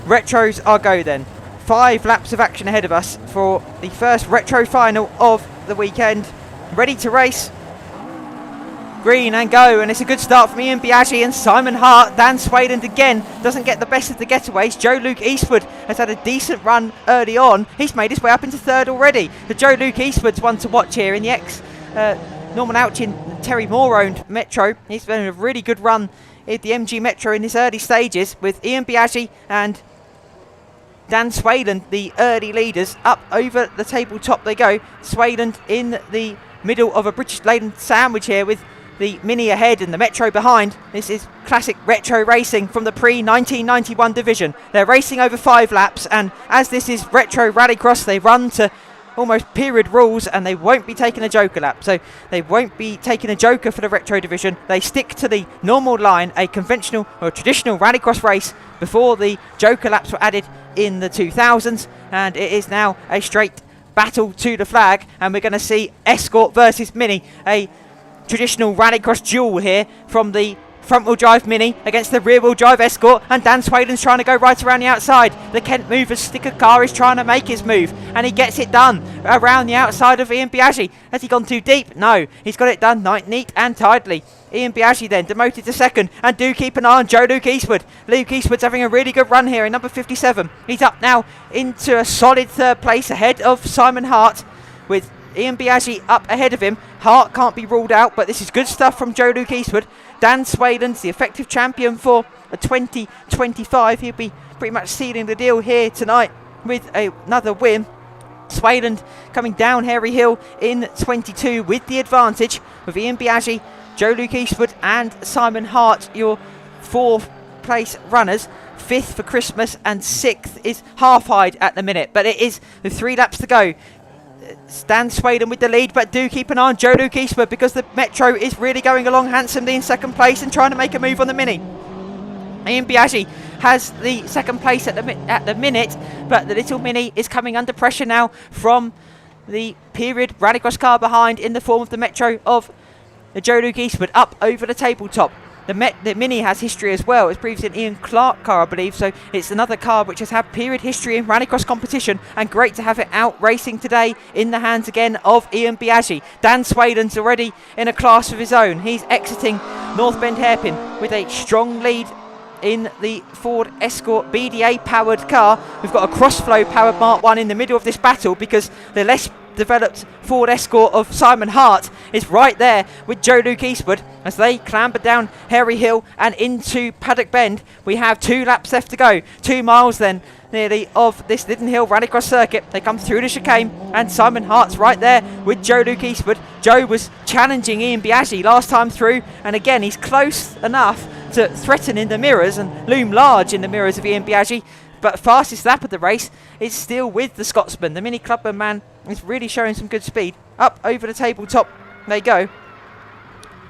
Retros are go then. 5 laps of action ahead of us for the first retro final of the weekend. Ready to race. Green and go, and it's a good start from Ian Biaggi and Simon Hart. Dan Swayland again doesn't get the best of the getaways. Joe Luke Eastwood has had a decent run early on. He's made his way up into third already. The Joe Luke Eastwood's one to watch here in the Norman Ouchin Terry Moore owned Metro. He's been a really good run in the MG Metro in his early stages, with Ian Biaggi and Dan Swayland the early leaders. Up over the tabletop they go. Swayland in the middle of a British laden sandwich here with the Mini ahead and the Metro behind. This is classic retro racing from the pre-1991 division. They're racing over 5 laps, and as this is retro rallycross, they run to almost period rules, and they won't be taking a joker lap. So they won't be taking a joker for the retro division. They stick to the normal line, a conventional or traditional rallycross race before the joker laps were added in the 2000s, and it is now a straight battle to the flag, and we're going to see Escort versus Mini, a traditional rallycross duel here from the front-wheel drive Mini against the rear-wheel drive Escort, and Dan Swayland's trying to go right around the outside. The Kent Movers sticker car is trying to make his move, and he gets it done around the outside of Ian Biaggi. Has he gone too deep? No, he's got it done neat and tidily. Ian Biaggi then demoted to second, and do keep an eye on Joe Luke Eastwood. Luke Eastwood's having a really good run here in number 57. He's up now into a solid third place ahead of Simon Hart, with Ian Biaggi up ahead of him. Hart can't be ruled out, but this is good stuff from Joe Luke Eastwood. Dan Swayland's the effective champion for a 2025. He'll be pretty much sealing the deal here tonight with another win. Swayland coming down Harry Hill in 22 with the advantage, with Ian Biaggi, Joe Luke Eastwood and Simon Hart, your 4th place runners. 5th for Christmas and 6th is Half-Hide at the minute, but it is the 3 laps to go. Dan Swayland with the lead, but do keep an eye on Joe Luke Eastwood, because the Metro is really going along handsomely in second place and trying to make a move on the Mini. Ian Biaggi has the 2nd place at the minute, but the little Mini is coming under pressure now from the period rallycross car behind, in the form of the Metro of the Joe Luke Eastwood up over the tabletop. The Mini has history as well. It's previously an Ian Clark car, I believe, so it's another car which has had period history in rallycross competition, and great to have it out racing today in the hands again of Ian Biaggi. Dan Swayland's already in a class of his own. He's exiting North Bend Hairpin with a strong lead in the Ford Escort BDA powered car. We've got a Crossflow powered Mark 1 in the middle of this battle, because the less developed Ford Escort of Simon Hart is right there with Joe Luke Eastwood as they clamber down Harry Hill and into Paddock Bend. We have 2 laps left to go, 2 miles then nearly of this Lydden Hill rallycross circuit. They come through the chicane, and Simon Hart's right there with Joe Luke Eastwood. Joe was challenging Ian Biaggi last time through, and again he's close enough to threaten in the mirrors and loom large in the mirrors of Ian Biaggi. But fastest lap of the race is still with the Scotsman. The Mini Clubman man is really showing some good speed. Up over the tabletop they go.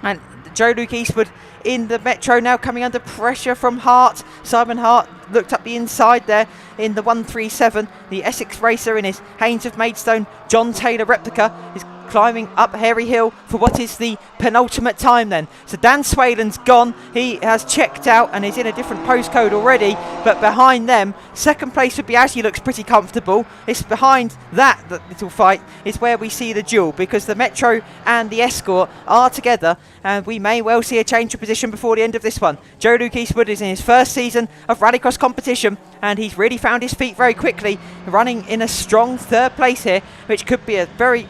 And Joe Luke Eastwood in the Metro now coming under pressure from Hart. Simon Hart looked up the inside there in the 137. The Essex racer in his Haynes of Maidstone John Taylor replica is climbing up Harry Hill for what is the penultimate time then. So Dan Swayland's gone. He has checked out and is in a different postcode already, but behind them, 2nd place for Biaggi looks pretty comfortable. It's behind that little fight is where we see the duel, because the Metro and the Escort are together, and we may well see a change of position before the end of this one. Joe Luke Eastwood is in his 1st season of rallycross competition, and he's really found his feet very quickly, running in a strong 3rd place here, which could be a very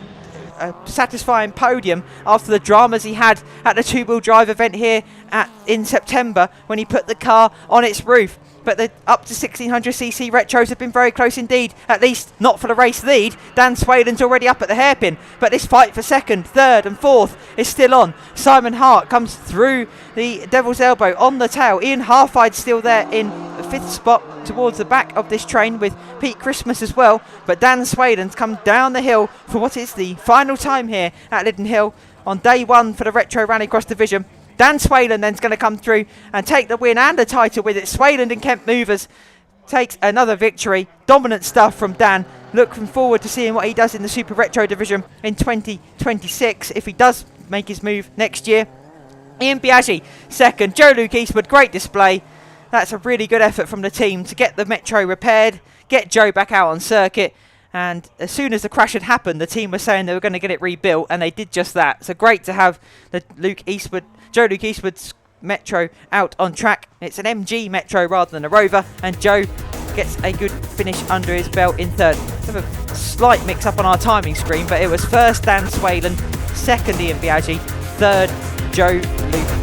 satisfying podium after the dramas he had at the 2-wheel drive event here in September when he put the car on its roof. But the up to 1600cc retros have been very close indeed, at least not for the race lead. Dan Swayland's already up at the hairpin, but this fight for 2nd, 3rd and 4th is still on. Simon Hart comes through the Devil's Elbow on the tail. Ian Half-Hide's still there in the 5th spot towards the back of this train, with Pete Christmas as well. But Dan Swayland's come down the hill for what is the final time here at Lydden Hill on day 1 for the Retro Rallycross division. Dan Swayland then's going to come through and take the win and the title with it. Swayland and Kent Movers takes another victory. Dominant stuff from Dan. Looking forward to seeing what he does in the Super Retro division in 2026, if he does make his move next year. Ian Biaggi 2nd, Joe Luke Eastwood, great display. That's a really good effort from the team to get the Metro repaired, get Joe back out on circuit. And as soon as the crash had happened, the team was saying they were going to get it rebuilt, and they did just that. So great to have the Joe Luke Eastwood's Metro out on track. It's an MG Metro rather than a Rover, and Joe gets a good finish under his belt in third. We have a slight mix-up on our timing screen, but it was first Dan Swayland, second Ian Biaggi, third Joe Luke